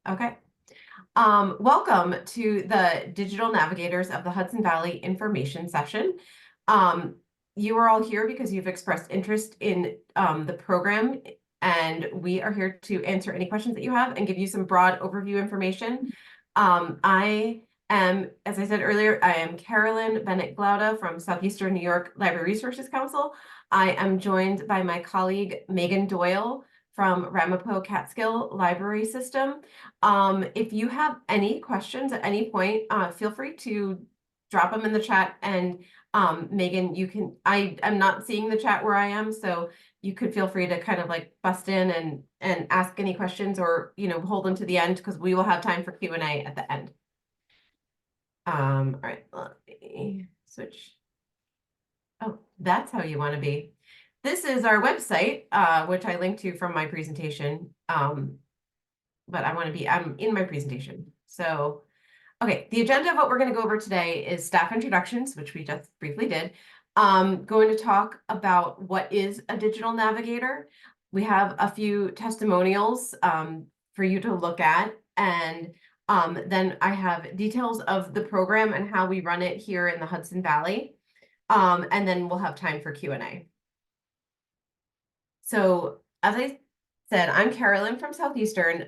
Okay. Welcome to the Digital Navigators of the Hudson Valley information session. You are all here because you've expressed interest in the program, and we are here to answer any questions that you have and give you some broad overview information. I am, as I said earlier, I am Carolyn Bennett-Glauda from Southeastern New York Library Resources Council. I am joined by my colleague Megan Doyle from Ramapo Catskill Library System. If you have any questions at any point, feel free to drop them in the chat. And Megan, I'm not seeing the chat where I am, so you could feel free to kind of like bust in and ask any questions, or hold them to the end, because we will have time for Q&A at the end. All right, let me switch. Oh, that's how you want to be. This is our website, which I linked to from my presentation. But I'm in my presentation. So, okay, the agenda of what we're going to go over today is staff introductions, which we just briefly did. Going to talk about what is a digital navigator. We have a few testimonials for you to look at, and then I have details of the program and how we run it here in the Hudson Valley. And then we'll have time for Q&A. So as I said, I'm Carolyn from Southeastern.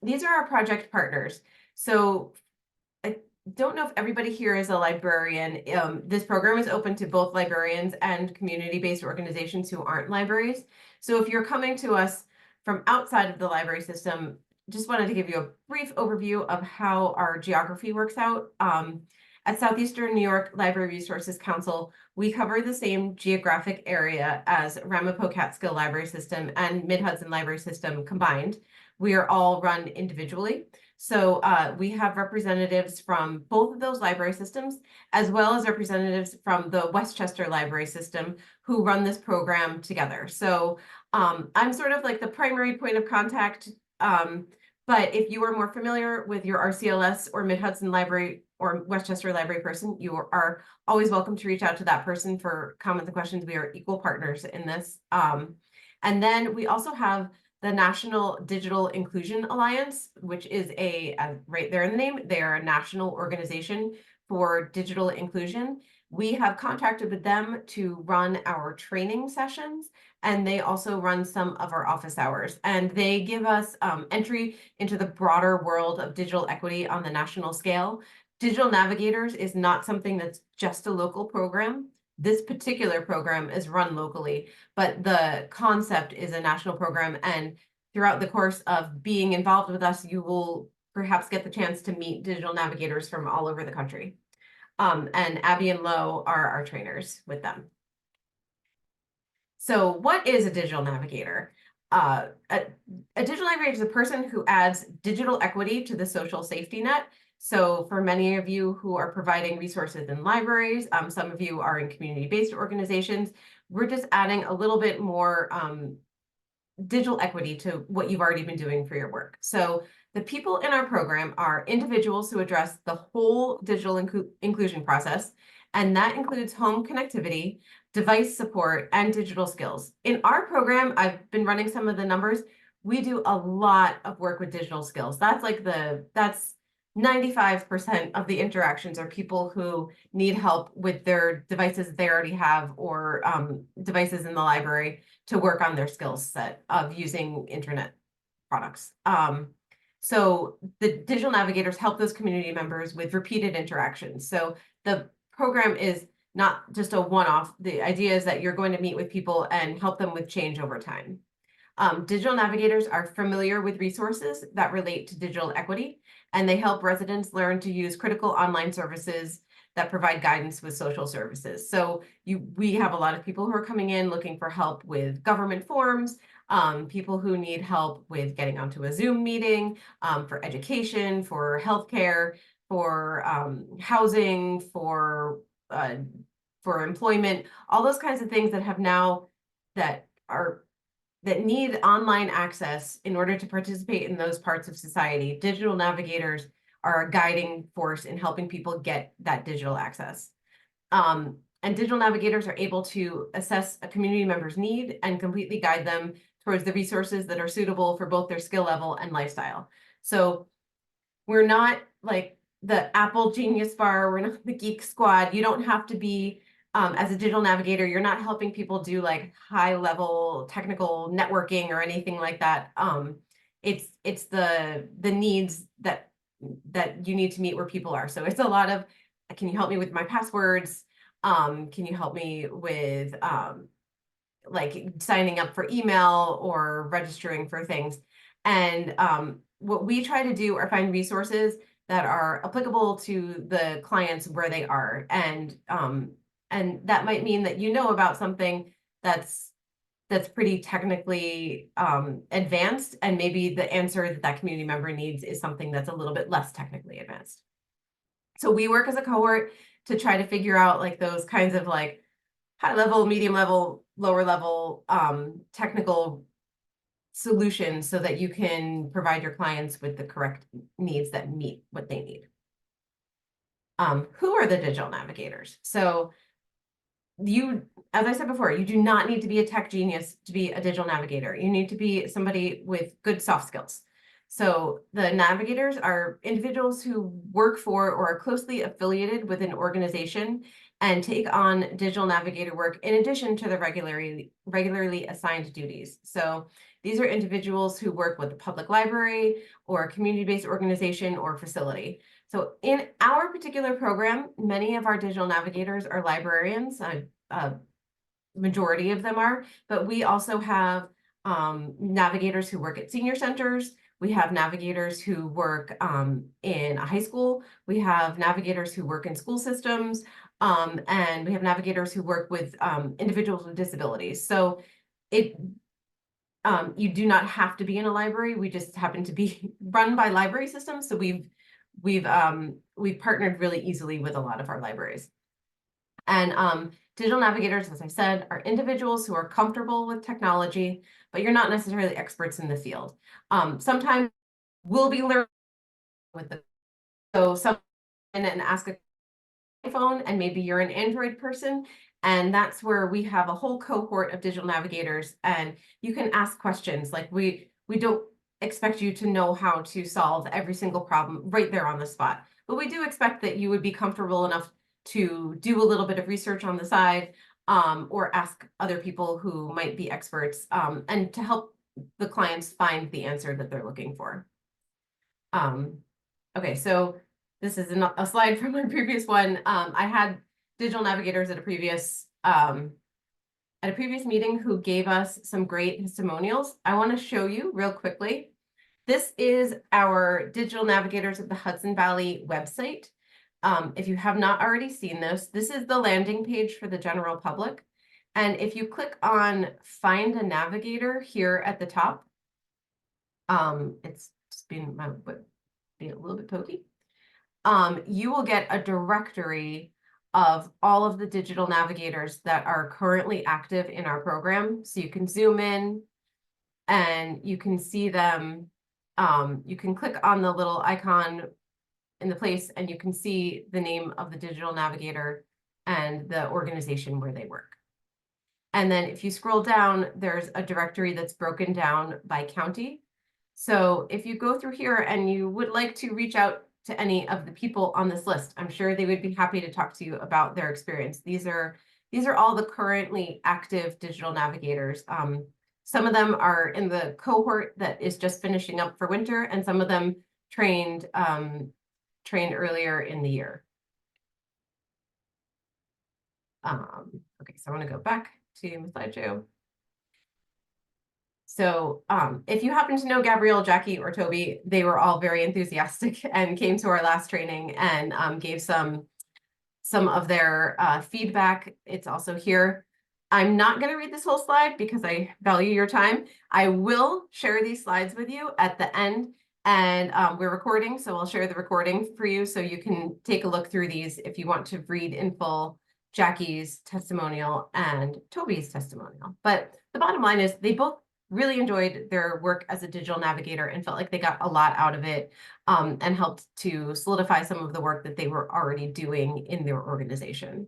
These are our project partners. So I don't know if everybody here is a librarian. This program is open to both librarians and community-based organizations who aren't libraries. So if you're coming to us from outside of the library system, just wanted to give you a brief overview of how our geography works out. At Southeastern New York Library Resources Council, we cover the same geographic area as Ramapo Catskill Library System and Mid-Hudson Library System combined. We are all run individually. So we have representatives from both of those library systems, as well as representatives from the Westchester Library System who run this program together. So I'm sort of like the primary point of contact. But if you are more familiar with your RCLS or Mid-Hudson Library or Westchester Library person, you are always welcome to reach out to that person for comments and questions. We are equal partners in this. And then we also have the National Digital Inclusion Alliance, which is right there in the name, they are a national organization for digital inclusion. We have contracted with them to run our training sessions, and they also run some of our office hours. And they give us entry into the broader world of digital equity on the national scale. Digital Navigators is not something that's just a local program. This particular program is run locally, but the concept is a national program. And throughout the course of being involved with us, you will perhaps get the chance to meet digital navigators from all over the country. And Abby and Lo are our trainers with them. So what is a digital navigator? A digital navigator is a person who adds digital equity to the social safety net. So for many of you who are providing resources in libraries, some of you are in community-based organizations, we're just adding a little bit more digital equity to what you've already been doing for your work. So the people in our program are individuals who address the whole digital inclusion process, and that includes home connectivity, device support, and digital skills. In our program, I've been running some of the numbers. We do a lot of work with digital skills. That's 95% of the interactions are people who need help with their devices they already have, or devices in the library to work on their skill set of using internet products. So the digital navigators help those community members with repeated interactions. So the program is not just a one-off. The idea is that you're going to meet with people and help them with change over time. Digital navigators are familiar with resources that relate to digital equity, and they help residents learn to use critical online services that provide guidance with social services. So we have a lot of people who are coming in looking for help with government forms, people who need help with getting onto a Zoom meeting, for education, for healthcare, for housing, for employment, all those kinds of things that have now that need online access in order to participate in those parts of society. Digital navigators are a guiding force in helping people get that digital access. And digital navigators are able to assess a community member's need and completely guide them towards the resources that are suitable for both their skill level and lifestyle. So we're not like the Apple Genius Bar, we're not the Geek Squad. You don't have to be, as a digital navigator, you're not helping people do like high level technical networking or anything like that. It's the needs that you need to meet where people are. So it's a lot of, can you help me with my passwords? Can you help me with like signing up for email or registering for things? And what we try to do are find resources that are applicable to the clients where they are. And that might mean that you know about something that's pretty technically advanced, and maybe the answer that that community member needs is something that's a little bit less technically advanced. So we work as a cohort to try to figure out like those kinds of like high level, medium level, lower level technical solutions so that you can provide your clients with the correct needs that meet what they need. Who are the digital navigators? So you, as I said before, you do not need to be a tech genius to be a digital navigator. You need to be somebody with good soft skills. So the navigators are individuals who work for or are closely affiliated with an organization and take on digital navigator work in addition to the regularly assigned duties. So these are individuals who work with the public library or a community-based organization or facility. So in our particular program, many of our digital navigators are librarians. Majority of them are, but we also have navigators who work at senior centers. We have navigators who work in a high school. We have navigators who work in school systems. And we have navigators who work with individuals with disabilities. So you do not have to be in a library. We just happen to be run by library systems. So we've partnered really easily with a lot of our libraries. And digital navigators, as I said, are individuals who are comfortable with technology, but you're not necessarily experts in the field. Sometimes we'll be learning with it. So someone and ask a iPhone, and maybe you're an Android person, and that's where we have a whole cohort of digital navigators, and you can ask questions. Like we don't expect you to know how to solve every single problem right there on the spot, but we do expect that you would be comfortable enough to do a little bit of research on the side, or ask other people who might be experts, and to help the clients find the answer that they're looking for. Okay, so this is a slide from my previous one. I had digital navigators at a previous meeting who gave us some great testimonials. I want to show you real quickly. This is our digital navigators of the Hudson Valley website. If you have not already seen this is the landing page for the general public. And if you click on Find a Navigator here at the top, it's just being a little bit pokey. You will get a directory of all of the digital navigators that are currently active in our program. So you can zoom in and you can see them. You can click on the little icon in the place and you can see the name of the digital navigator and the organization where they work. And then if you scroll down, there's a directory that's broken down by county. So if you go through here and you would like to reach out to any of the people on this list, I'm sure they would be happy to talk to you about their experience. These are all the currently active digital navigators. Some of them are in the cohort that is just finishing up for winter, and some of them trained earlier in the year. Okay, so I want to go back to my slideshow. So if you happen to know Gabrielle, Jackie, or Toby, they were all very enthusiastic and came to our last training and gave some of their feedback. It's also here. I'm not going to read this whole slide because I value your time. I will share these slides with you at the end, and we're recording, so I'll share the recording for you so you can take a look through these if you want to read in full Jackie's testimonial and Toby's testimonial. But the bottom line is they both really enjoyed their work as a digital navigator and felt like they got a lot out of it, and helped to solidify some of the work that they were already doing in their organization.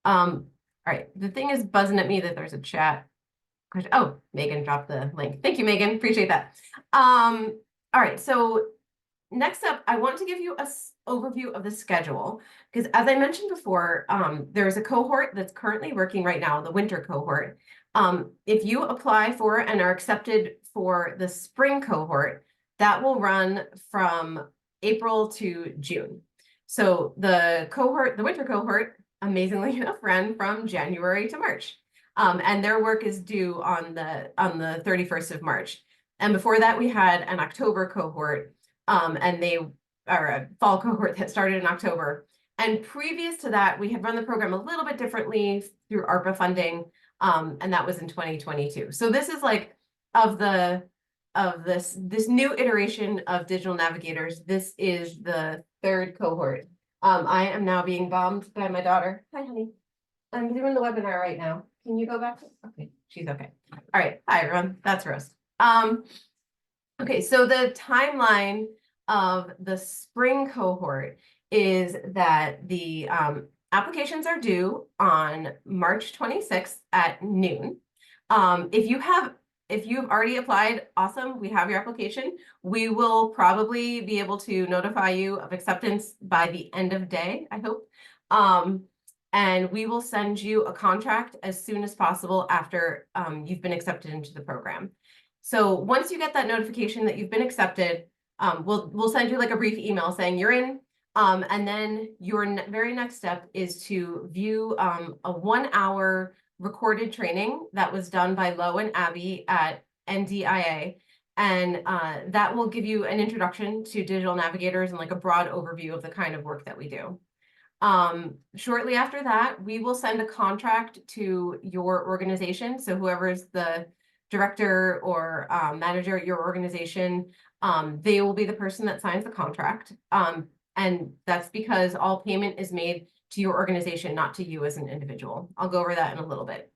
All right, the thing is buzzing at me that there's a chat question. Oh, Megan dropped the link. Thank you, Megan. Appreciate that. All right, so next up, I want to give you a overview of the schedule, because as I mentioned before, there's a cohort that's currently working right now, the winter cohort. If you apply for and are accepted for the spring cohort, that will run from April to June. So the winter cohort, amazingly enough, ran from January to March. And their work is due on the 31st of March. And before that, we had an October cohort, and they are a fall cohort that started in October. And previous to that, we had run the program a little bit differently through ARPA funding, and that was in 2022. So this is like of this new iteration of Digital Navigators. This is the third cohort. I am now being bombed by my daughter. Hi, honey. I'm doing the webinar right now. Can you go back? Okay, she's okay. All right. Hi, everyone. That's Rose. Okay, so the timeline of the spring cohort is that the applications are due on March 26th at noon. If you've already applied, awesome, we have your application. We will probably be able to notify you of acceptance by the end of day, I hope. And we will send you a contract as soon as possible after you've been accepted into the program. So once you get that notification that you've been accepted, we'll send you like a brief email saying you're in. And then your very next step is to view a 1-hour recorded training that was done by Lo and Abby at NDIA. And that will give you an introduction to Digital Navigators and like a broad overview of the kind of work that we do. Shortly after that, we will send a contract to your organization. So whoever's the director or manager at your organization, they will be the person that signs the contract. And that's because all payment is made to your organization, not to you as an individual. I'll go over that in a little bit.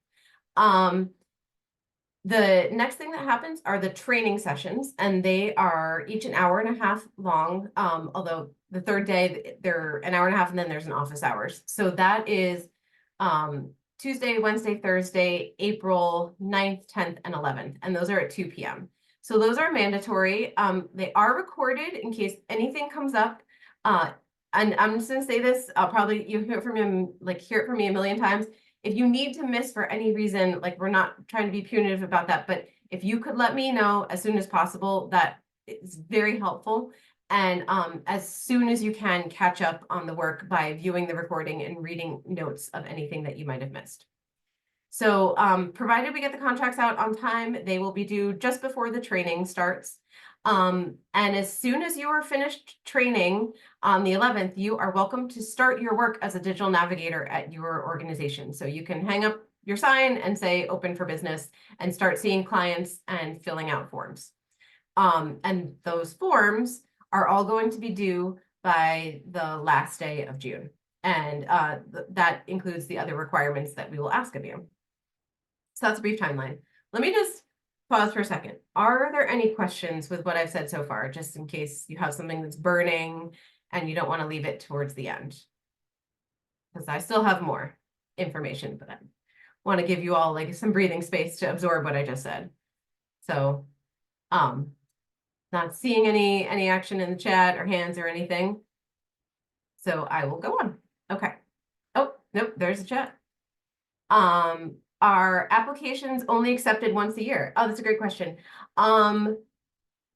The next thing that happens are the training sessions, and they are each an hour and a half long, although the third day they're an hour and a half, and then there's an office hours. So that is Tuesday, Wednesday, Thursday, April 9th, 10th, and 11th, and those are at 2 p.m. So those are mandatory. They are recorded in case anything comes up. And I'm just gonna say this, you hear it from me a million times. If you need to miss for any reason, like we're not trying to be punitive about that, but if you could let me know as soon as possible, that is very helpful. And as soon as you can, catch up on the work by viewing the recording and reading notes of anything that you might have missed. So provided we get the contracts out on time, they will be due just before the training starts. And as soon as you are finished training on the 11th, you are welcome to start your work as a digital navigator at your organization. So you can hang up your sign and say open for business and start seeing clients and filling out forms. And those forms are all going to be due by the last day of June. And that includes the other requirements that we will ask of you. So that's a brief timeline. Let me just pause for a second. Are there any questions with what I've said so far, just in case you have something that's burning and you don't want to leave it towards the end? Because I still have more information, but I want to give you all like some breathing space to absorb what I just said. So, not seeing any action in the chat or hands or anything. So I will go on. Okay. Oh, nope, there's a chat. Are applications only accepted once a year? Oh, that's a great question.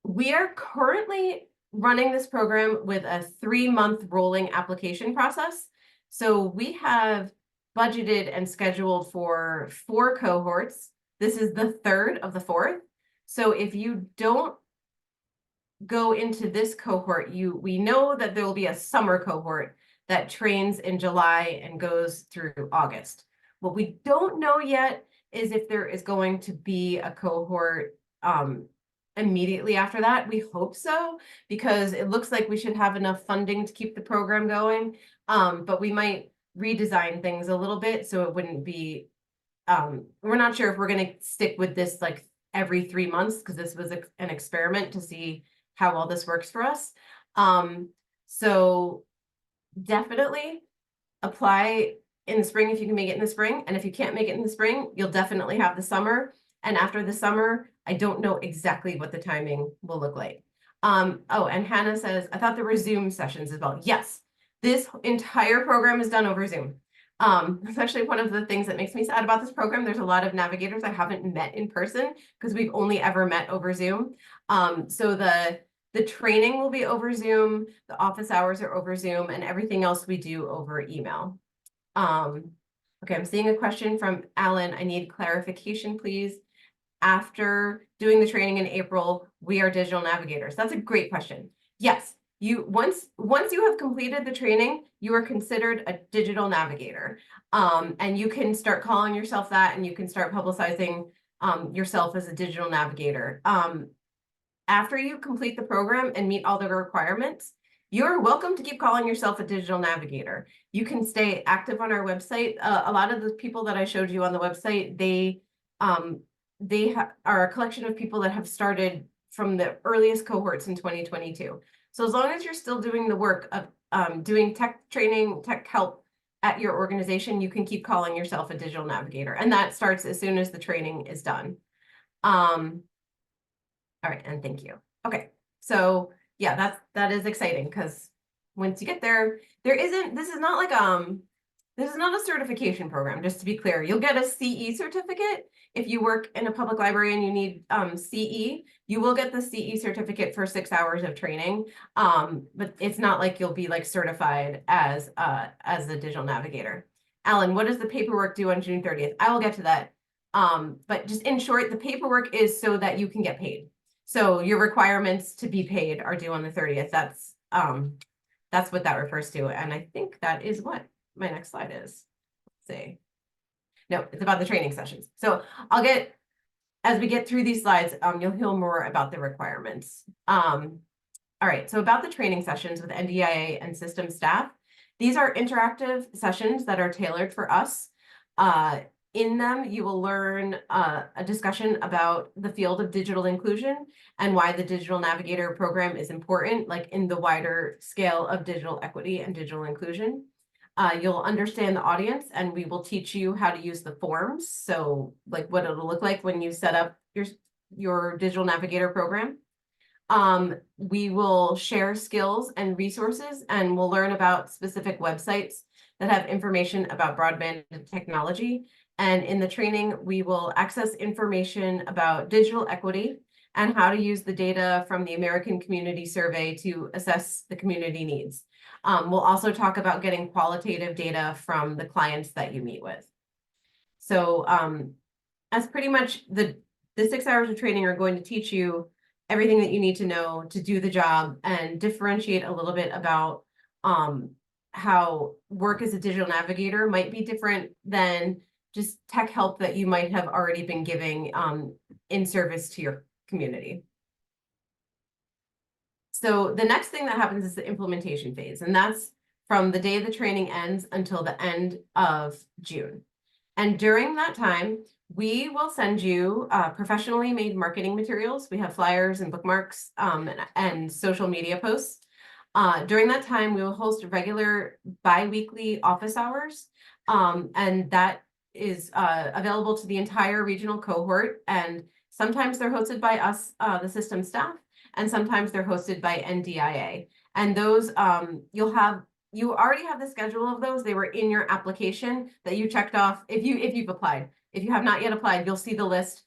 We are currently running this program with a 3-month rolling application process. So we have budgeted and scheduled for 4 cohorts. This is the 3rd of the 4th. So if you don't go into this cohort, we know that there will be a summer cohort that trains in July and goes through August. What we don't know yet is if there is going to be a cohort immediately after that. We hope so, because it looks like we should have enough funding to keep the program going. But we might redesign things a little bit so it wouldn't be, we're not sure if we're going to stick with this like every 3 months, because this was an experiment to see how well this works for us. So definitely apply in the spring if you can make it in the spring. And if you can't make it in the spring, you'll definitely have the summer. And after the summer, I don't know exactly what the timing will look like. Oh, and Hannah says, I thought there were Zoom sessions as well. Yes, this entire program is done over Zoom. It's actually one of the things that makes me sad about this program. There's a lot of navigators I haven't met in person because we've only ever met over Zoom. So the training will be over Zoom, the office hours are over Zoom, and everything else we do over email. Okay, I'm seeing a question from Alan. I need clarification, please. After doing the training in April, we are digital navigators. That's a great question. Yes, once you have completed the training, you are considered a digital navigator. And you can start calling yourself that, and you can start publicizing yourself as a digital navigator. After you complete the program and meet all the requirements, you're welcome to keep calling yourself a digital navigator. You can stay active on our website. A lot of the people that I showed you on the website, they are a collection of people that have started from the earliest cohorts in 2022. So as long as you're still doing the work of doing tech training, tech help at your organization, you can keep calling yourself a digital navigator. And that starts as soon as the training is done. All right, and thank you. Okay, so yeah, that is exciting because once you get there, this is not a certification program, just to be clear. You'll get a CE certificate. If you work in a public library and you need CE, you will get the CE certificate for 6 hours of training. But it's not like you'll be like certified as a digital navigator. Alan, what does the paperwork do on June 30th? I will get to that. But just in short, the paperwork is so that you can get paid. So your requirements to be paid are due on the 30th. That's what that refers to. And I think that is what my next slide is. Let's see. No, it's about the training sessions. So as we get through these slides, you'll hear more about the requirements. All right, so about the training sessions with NDIA and system staff. These are interactive sessions that are tailored for us. In them, you will learn a discussion about the field of digital inclusion and why the Digital Navigator program is important, like in the wider scale of digital equity and digital inclusion. You'll understand the audience, and we will teach you how to use the forms. So like what it'll look like when you set up your Digital Navigator program. We will share skills and resources, and we'll learn about specific websites that have information about broadband technology. And in the training, we will access information about digital equity and how to use the data from the American Community Survey to assess the community needs. We'll also talk about getting qualitative data from the clients that you meet with. So as pretty much the 6 hours of training are going to teach you everything that you need to know to do the job and differentiate a little bit about how work as a digital navigator might be different than just tech help that you might have already been giving in service to your community. So the next thing that happens is the implementation phase, and that's from the day the training ends until the end of June. And during that time, we will send you professionally made marketing materials. We have flyers and bookmarks and social media posts. During that time, we will host regular bi-weekly office hours, and that is available to the entire regional cohort. And sometimes they're hosted by us, the system staff, and sometimes they're hosted by NDIA. And those you already have the schedule of those. They were in your application that you checked off if you've applied. If you have not yet applied, you'll see the list.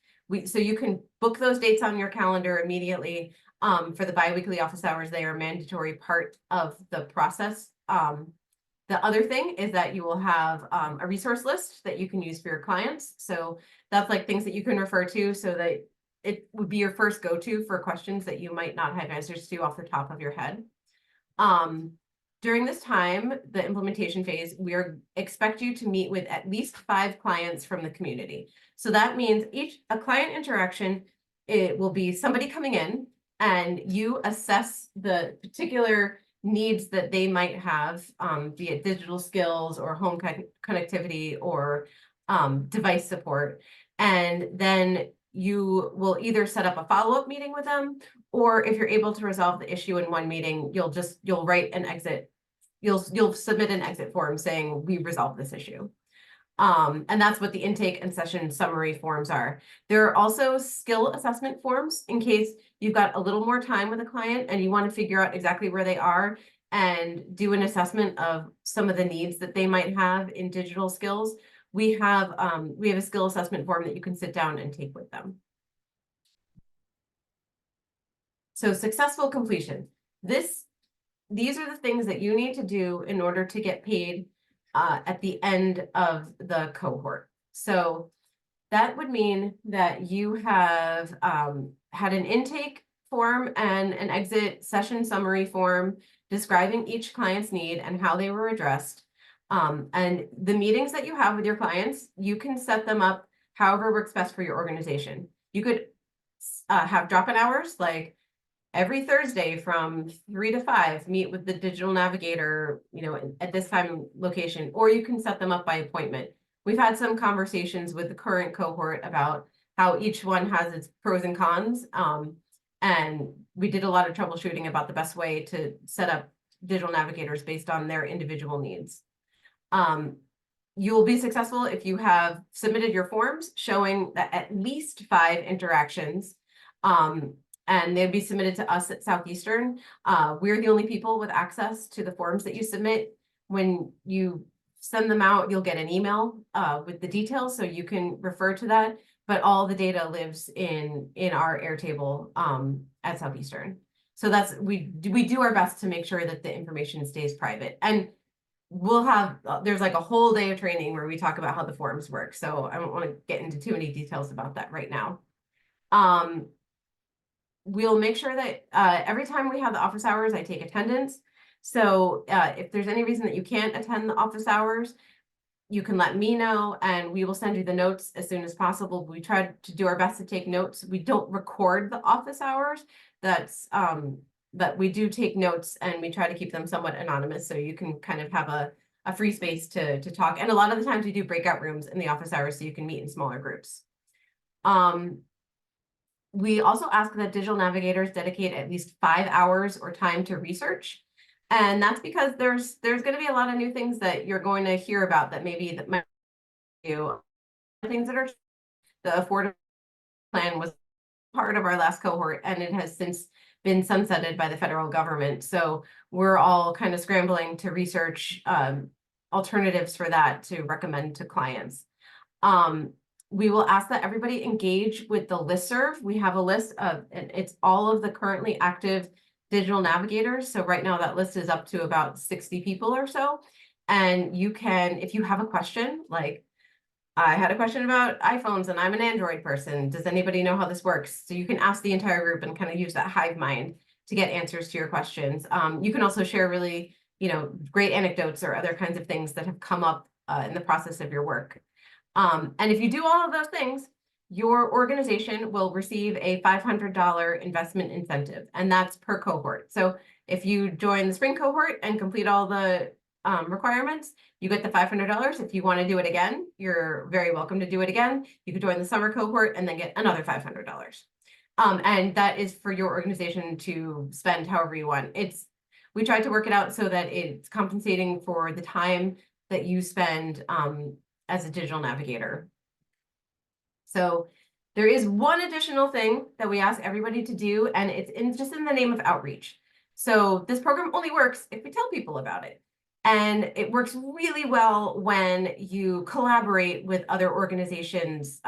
So you can book those dates on your calendar immediately. For the biweekly office hours, they are a mandatory part of the process. The other thing is that you will have a resource list that you can use for your clients. So that's like things that you can refer to so that it would be your first go-to for questions that you might not have answers to off the top of your head. During this time, the implementation phase, we expect you to meet with at least 5 clients from the community. So that means a client interaction, it will be somebody coming in and you assess the particular needs that they might have, be it digital skills or home connectivity or device support. And then you will either set up a follow-up meeting with them, or if you're able to resolve the issue in one meeting, you'll write an exit. You'll submit an exit form saying we resolved this issue. And that's what the intake and session summary forms are. There are also skill assessment forms in case you've got a little more time with a client and you want to figure out exactly where they are and do an assessment of some of the needs that they might have in digital skills, we have a skill assessment form that you can sit down and take with them. So successful completion. These are the things that you need to do in order to get paid at the end of the cohort. So that would mean that you have had an intake form and an exit session summary form describing each client's need and how they were addressed. And the meetings that you have with your clients, you can set them up however works best for your organization. You could have drop-in hours, like every Thursday from 3 to 5, meet with the digital navigator, at this time and location, or you can set them up by appointment. We've had some conversations with the current cohort about how each one has its pros and cons. And we did a lot of troubleshooting about the best way to set up digital navigators based on their individual needs. You'll be successful if you have submitted your forms showing that at least 5 interactions, and they'll be submitted to us at Southeastern. We're the only people with access to the forms that you submit. When you send them out, you'll get an email with the details, so you can refer to that. But all the data lives in our Airtable at Southeastern. So we do our best to make sure that the information stays private. And we'll have there's like a whole day of training where we talk about how the forms work. So I don't want to get into too many details about that right now. We'll make sure that every time we have the office hours, I take attendance. So if there's any reason that you can't attend the office hours, you can let me know and we will send you the notes as soon as possible. We try to do our best to take notes. We don't record the office hours. But we do take notes and we try to keep them somewhat anonymous, so you can kind of have a free space to talk. And a lot of the times we do breakout rooms in the office hours so you can meet in smaller groups. We also ask that digital navigators dedicate at least 5 hours or time to research. And that's because there's going to be a lot of new things that you're going to hear about that might do things that are the affordable plan was part of our last cohort, and it has since been sunsetted by the federal government. So we're all kind of scrambling to research alternatives for that to recommend to clients. We will ask that everybody engage with the listserv. We have a list of, and it's all of the currently active digital navigators. So right now that list is up to about 60 people or so. And you can, if you have a question, like I had a question about iPhones and I'm an Android person, does anybody know how this works? So you can ask the entire group and kind of use that hive mind to get answers to your questions. You can also share really, great anecdotes or other kinds of things that have come up in the process of your work. And if you do all of those things, your organization will receive a $500 investment incentive, and that's per cohort. So if you join the spring cohort and complete all the requirements, you get the $500. If you want to do it again, you're very welcome to do it again. You could join the summer cohort and then get another $500. And that is for your organization to spend however you want. We tried to work it out so that it's compensating for the time that you spend as a digital navigator. So there is one additional thing that we ask everybody to do, and it's just in the name of outreach. So this program only works if we tell people about it. And it works really well when you collaborate with other organizations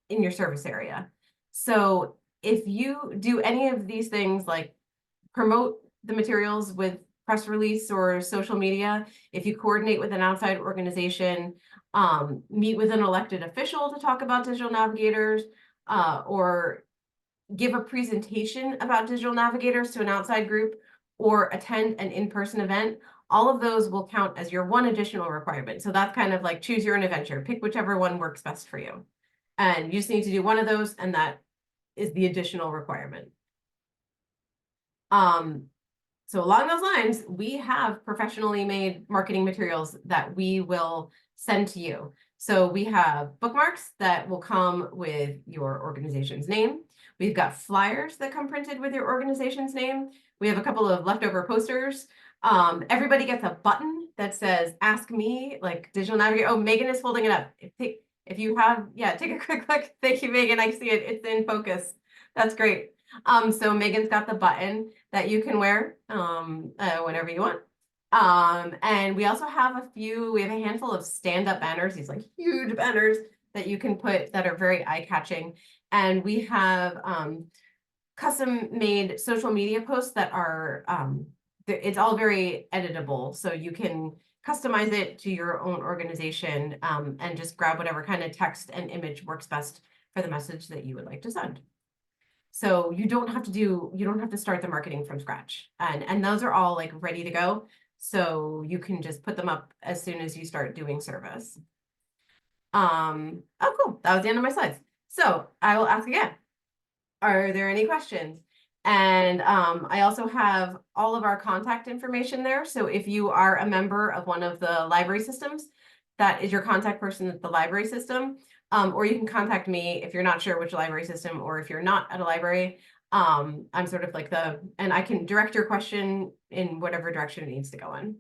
in your service area. So if you do any of these things, like promote the materials with press release or social media, if you coordinate with an outside organization, meet with an elected official to talk about digital navigators, or give a presentation about digital navigators to an outside group, or attend an in-person event, all of those will count as your one additional requirement. So that's kind of like choose your own adventure, pick whichever one works best for you. And you just need to do one of those, and that is the additional requirement. So along those lines, we have professionally made marketing materials that we will send to you. So we have bookmarks that will come with your organization's name. We've got flyers that come printed with your organization's name. We have a couple of leftover posters. Everybody gets a button that says, ask me, like digital navigator. Oh, Megan is holding it up. If you have, take a quick look. Thank you, Megan. I see it. It's in focus. That's great. So Megan's got the button that you can wear whenever you want. And we also have we have a handful of stand-up banners, these like huge banners that you can put that are very eye-catching. And we have custom made social media posts that are, it's all very editable. So you can customize it to your own organization and just grab whatever kind of text and image works best for the message that you would like to send. So you don't have to start the marketing from scratch. And those are all like ready to go. So you can just put them up as soon as you start doing service. Oh, cool. That was the end of my slides. So I will ask again. Are there any questions? And I also have all of our contact information there. So if you are a member of one of the library systems, that is your contact person at the library system. Or you can contact me if you're not sure which library system, or if you're not at a library. I'm sort of like and I can direct your question in whatever direction it needs to go in.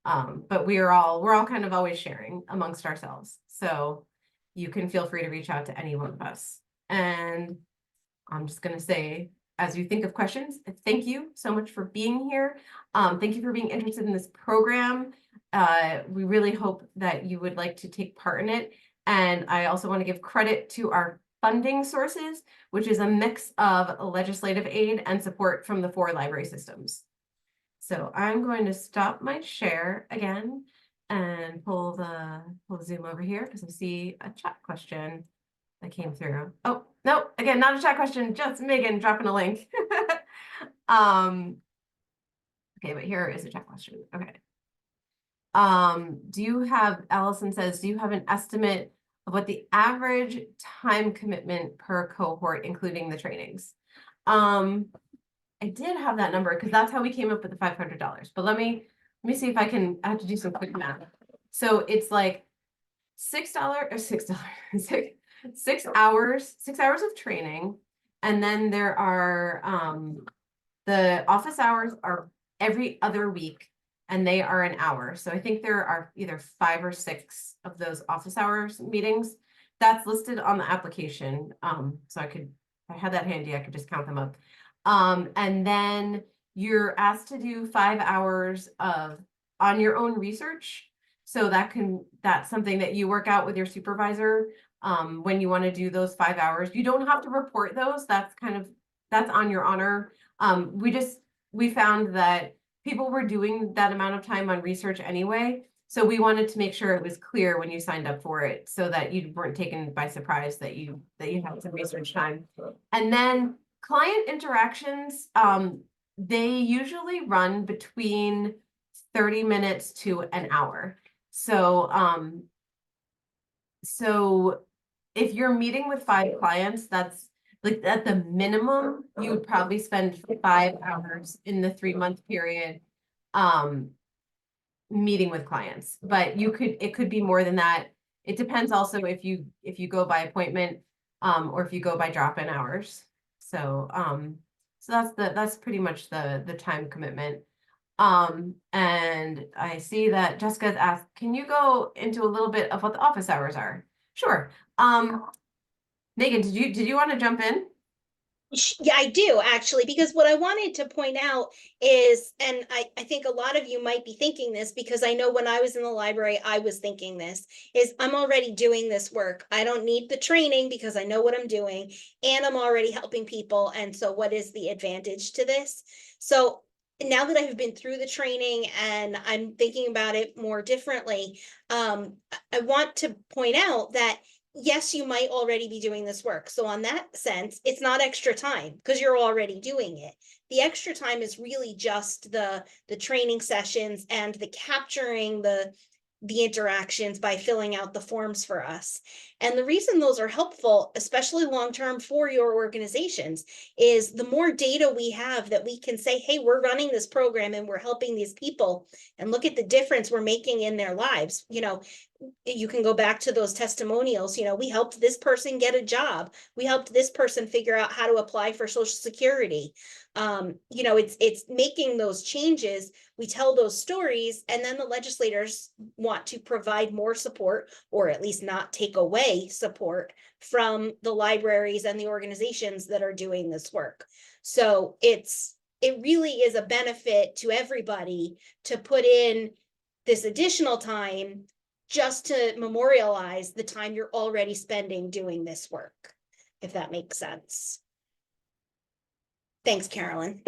But we're all kind of always sharing amongst ourselves. So you can feel free to reach out to any one of us. And I'm just going to say, as you think of questions, thank you so much for being here. Thank you for being interested in this program. We really hope that you would like to take part in it. And I also want to give credit to our funding sources, which is a mix of legislative aid and support from the 4 library systems. So I'm going to stop my share again and pull Zoom over here because I see a chat question that came through. Oh, no, again, not a chat question, just Megan dropping a link. Okay, but here is a chat question. Okay. Allison says, do you have an estimate of what the average time commitment per cohort, including the trainings? I did have that number because that's how we came up with the $500. But let me see if I have to do some quick math. So it's like $6 or $6, 6 hours of training. And then there are the office hours are every other week, and they are an hour. So I think there are either 5 or 6 of those office hours meetings. That's listed on the application. So if I had that handy, I could just count them up. And then you're asked to do 5 hours on your own research. So that's something that you work out with your supervisor when you want to do those 5 hours. You don't have to report those. That's on your honor. We found that people were doing that amount of time on research anyway. So we wanted to make sure it was clear when you signed up for it so that you weren't taken by surprise that you had some research time. And then client interactions, they usually run between 30 minutes to an hour. So if you're meeting with 5 clients, that's like at the minimum, you would probably spend 5 hours in the 3-month period meeting with clients. But it could be more than that. It depends also if you go by appointment or if you go by drop-in hours. So that's pretty much the time commitment. And I see that Jessica's asked, can you go into a little bit of what the office hours are? Sure. Megan, did you want to jump in? Yeah, I do actually, because what I wanted to point out is, and I think a lot of you might be thinking this because I know when I was in the library, I was thinking this, is I'm already doing this work. I don't need the training because I know what I'm doing and I'm already helping people. And so what is the advantage to this? So now that I've been through the training and I'm thinking about it more differently, I want to point out that yes, you might already be doing this work. So on that sense, it's not extra time because you're already doing it. The extra time is really just the training sessions and the capturing the interactions by filling out the forms for us. And the reason those are helpful, especially long-term for your organizations, is the more data we have that we can say, hey, we're running this program and we're helping these people and look at the difference we're making in their lives. You can go back to those testimonials. We helped this person get a job. We helped this person figure out how to apply for Social Security. you know, it's making those changes. We tell those stories, and then the legislators want to provide more support, or at least not take away support from the libraries and the organizations that are doing this work. So it really is a benefit to everybody to put in this additional time just to memorialize the time you're already spending doing this work, if that makes sense. Thanks, Carolyn.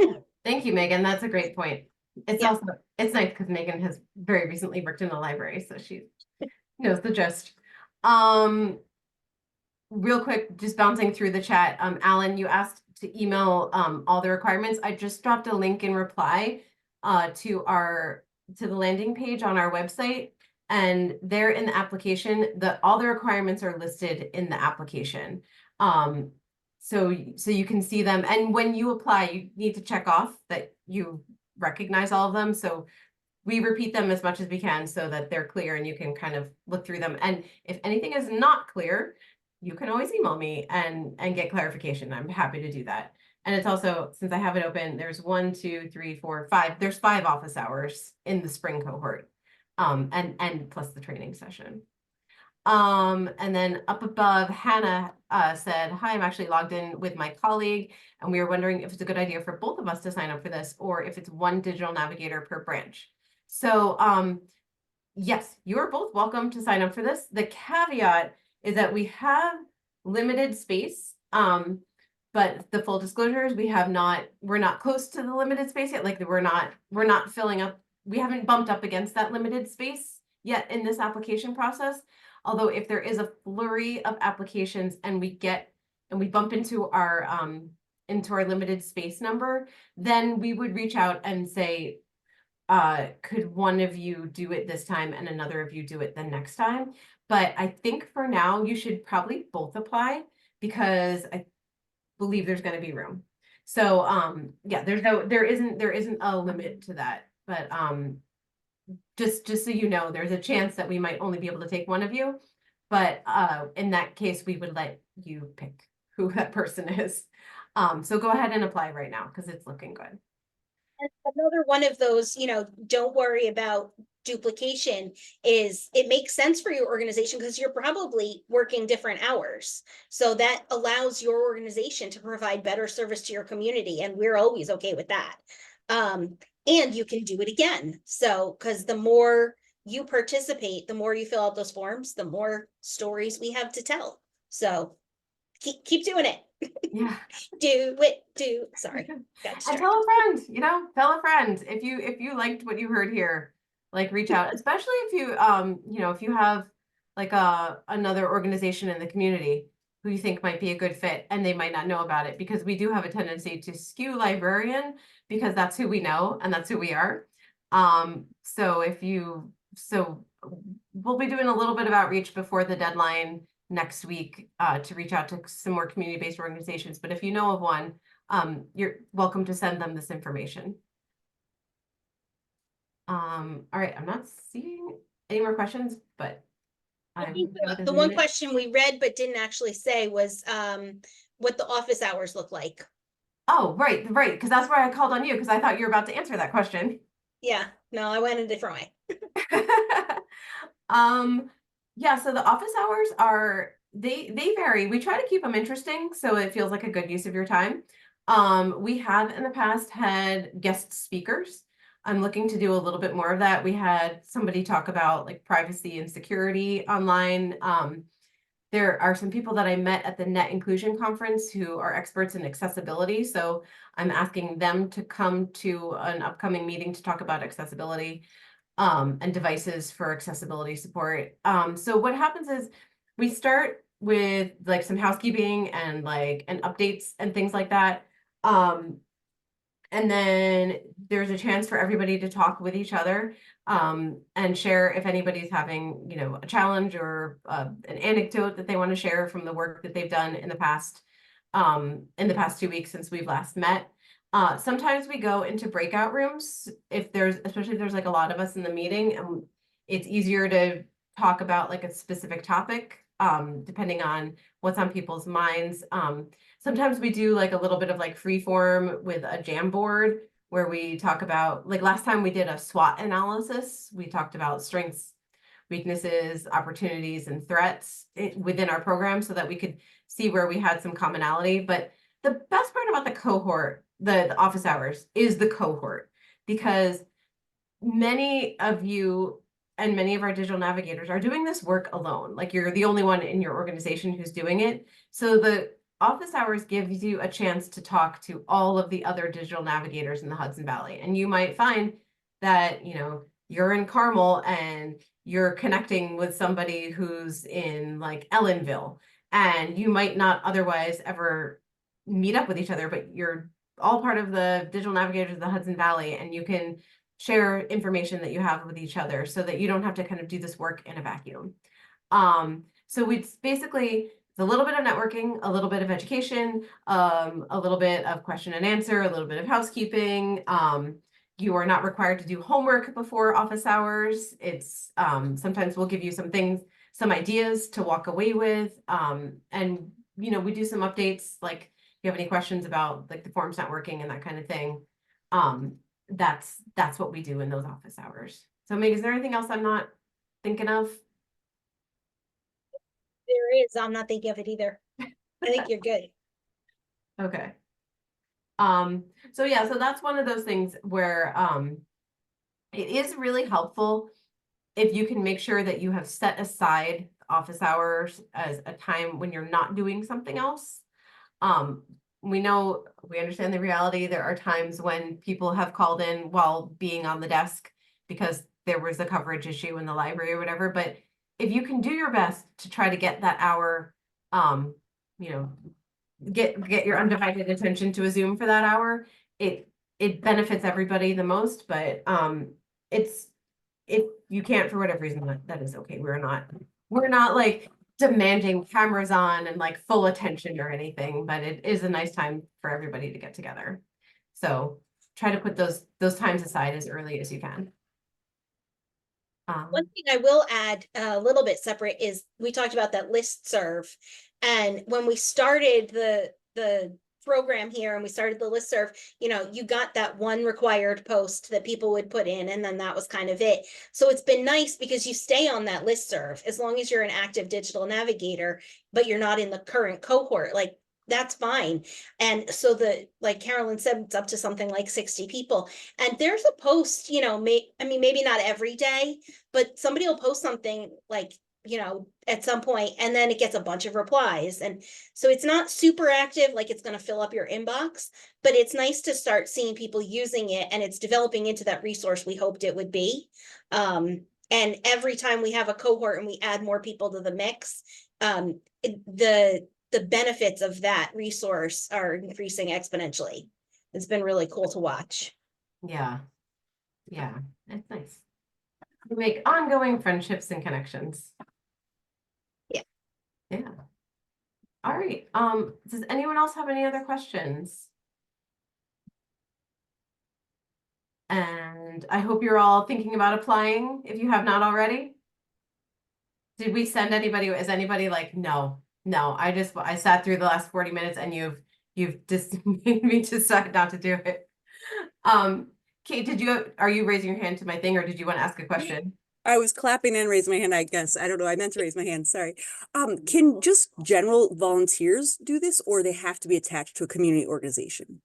Thank you, Megan. That's a great point. It's Yeah. also, it's nice because Megan has very recently worked in the library, so she knows the gist. Real quick, just bouncing through the chat. Alan, you asked to email all the requirements. I just dropped a link in reply to the landing page on our website, and there in the application, all the requirements are listed in the application. So you can see them, and when you apply, you need to check off that you recognize all of them. So we repeat them as much as we can so that they're clear and you can kind of look through them. And if anything is not clear, you can always email me and get clarification. I'm happy to do that. And it's also, since I have it open, there's 1, 2, 3, 4, 5. There's 5 office hours in the spring cohort, and plus the training session. And then up above, Hannah said, "Hi, I'm actually logged in with my colleague, and we are wondering if it's a good idea for both of us to sign up for this, or if it's one digital navigator per branch." So yes, you're both welcome to sign up for this. The caveat is that we have limited space, but the full disclosure is we're not close to the limited space yet. Like we're not filling up, we haven't bumped up against that limited space yet in this application process. Although if there is a flurry of applications and we bump into our limited space number, then we would reach out and say, could one of you do it this time and another of you do it the next time? But I think for now, you should probably both apply because I believe there's going to be room. So yeah, there isn't a limit to that. But just so you know, there's a chance that we might only be able to take one of you. But in that case, we would let you pick who that person is. So go ahead and apply right now because it's looking good. Another one of those, you know, don't worry about duplication, is it makes sense for your organization because you're probably working different hours. So that allows your organization to provide better service to your community. And we're always okay with that. And you can do it again. So, because the more you participate, the more you fill out those forms, the more stories we have to tell. So keep doing it. Yeah. Sorry. And tell a friend, tell a friend if you liked what you heard here, like reach out, especially if you if you have like another organization in the community who you think might be a good fit and they might not know about it, because we do have a tendency to skew librarian because that's who we know and that's who we are. So we'll be doing a little bit of outreach before the deadline next week to reach out to some more community-based organizations. But if you know of one, you're welcome to send them this information. All right, I'm not seeing any more questions, but I think the one question we read but didn't actually say was what the office hours look like. Oh, right, because that's why I called on you, because I thought you were about to answer that question. Yeah, no, I went a different way. Yeah, so the office hours they vary. We try to keep them interesting so it feels like a good use of your time. We have in the past had guest speakers. I'm looking to do a little bit more of that. We had somebody talk about like privacy and security online. There are some people that I met at the Net Inclusion Conference who are experts in accessibility. So I'm asking them to come to an upcoming meeting to talk about accessibility and devices for accessibility support. So what happens is we start with like some housekeeping and updates and things like that. And then there's a chance for everybody to talk with each other and share if anybody's having, a challenge or an anecdote that they want to share from the work that they've done in the past 2 weeks since we've last met. Sometimes we go into breakout rooms especially if there's like a lot of us in the meeting, and it's easier to talk about like a specific topic, depending on what's on people's minds. Sometimes we do like a little bit of like free form with a Jamboard where we talk about, like last time we did a SWOT analysis. We talked about strengths, weaknesses, opportunities, and threats within our program so that we could see where we had some commonality. But the best part about the cohort, the office hours, is the cohort, because many of you and many of our digital navigators are doing this work alone. Like you're the only one in your organization who's doing it. So the office hours gives you a chance to talk to all of the other digital navigators in the Hudson Valley. And you might find that, you know, you're in Carmel and you're connecting with somebody who's in like Ellenville, and you might not otherwise ever meet up with each other, but you're all part of the digital navigators of the Hudson Valley, and you can share information that you have with each other so that you don't have to kind of do this work in a vacuum. So it's basically a little bit of networking, a little bit of education, a little bit of question and answer, a little bit of housekeeping. You are not required to do homework before office hours. It's sometimes we'll give you some things, some ideas to walk away with. And you know, we do some updates, like if you have any questions about like the forms not working and that kind of thing. That's what we do in those office hours. So Meg, is there anything else I'm not thinking of? There is, I'm not thinking of it either. I think you're good. Okay. So yeah, so that's one of those things where it is really helpful if you can make sure that you have set aside office hours as a time when you're not doing something else. We understand the reality. There are times when people have called in while being on the desk because there was a coverage issue in the library or whatever. But if you can do your best to try to get that hour, you know, get your undivided attention to a Zoom for that hour, it benefits everybody the most. But it's, if you can't for whatever reason, that is okay. We're not like demanding cameras on and like full attention or anything, but it is a nice time for everybody to get together. So try to put those times aside as early as you can. One thing I will add a little bit separate is we talked about that listserv. And when we started the program here and we started the listserv, you know, you got that one required post that people would put in, and then that was kind of it. So it's been nice because you stay on that listserv as long as you're an active digital navigator, but you're not in the current cohort. Like that's fine. And so like Carolyn said, it's up to something like 60 people. And there's a post, you know, maybe not every day, but somebody will post something like, you know, at some point, and then it gets a bunch of replies. And so it's not super active, like it's going to fill up your inbox, but it's nice to start seeing people using it, and it's developing into that resource we hoped it would be. And every time we have a cohort and we add more people to the mix, the benefits of that resource are increasing exponentially. It's been really cool to watch. Yeah, it's nice. You make ongoing friendships and connections. Yeah. All right. Does anyone else have any other questions? And I hope you're all thinking about applying if you have not already. Did we send anybody? Is anybody like, no, I sat through the last 40 minutes and you've just made me decide not to do it. Kate, are you raising your hand to my thing, or did you want to ask a question? I was clapping and raised my hand, I guess. I don't know. I meant to raise my hand. Sorry. Can just general volunteers do this, or they have to be attached to a community organization?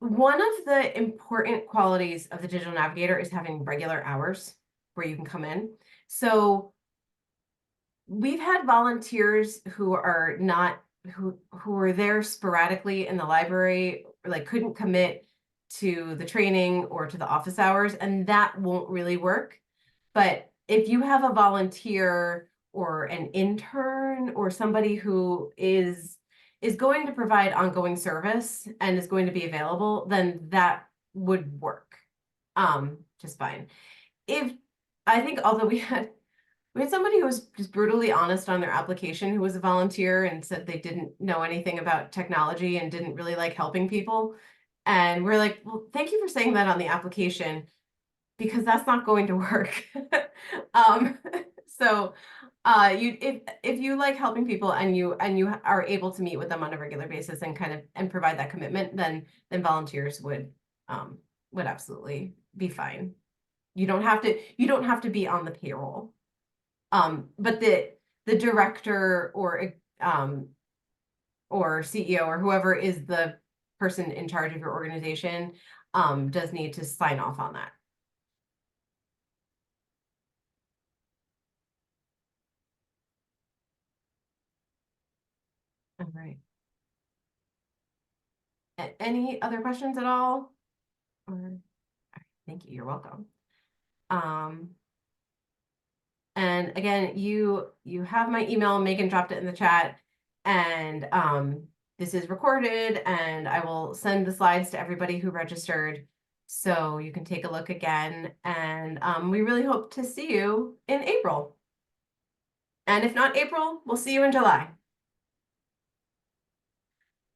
One of the important qualities of the Digital Navigator is having regular hours where you can come in. So we've had volunteers who are not, who are there sporadically in the library, like couldn't commit to the training or to the office hours, and that won't really work. But if you have a volunteer or an intern or somebody who is going to provide ongoing service and is going to be available, then that would work just fine. I think although we had somebody who was just brutally honest on their application, who was a volunteer and said they didn't know anything about technology and didn't really like helping people. And we're like, well, thank you for saying that on the application, because that's not going to work. So if you like helping people and you are able to meet with them on a regular basis and kind of and provide that commitment, then volunteers would absolutely be fine. You don't have to be on the payroll. But the director or CEO or whoever is the person in charge of your organization does need to sign off on that. All right. Any other questions at all? Or, thank you. You're welcome. And again, you have my email. Megan dropped it in the chat, and this is recorded, and I will send the slides to everybody who registered, so you can take a look again. And we really hope to see you in April. And if not April, we'll see you in July.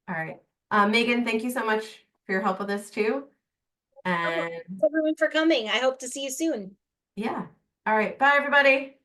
All right. Megan, thank you so much for your help with this too. And Thanks everyone for coming. I hope to see you soon. yeah. All right. Bye, everybody.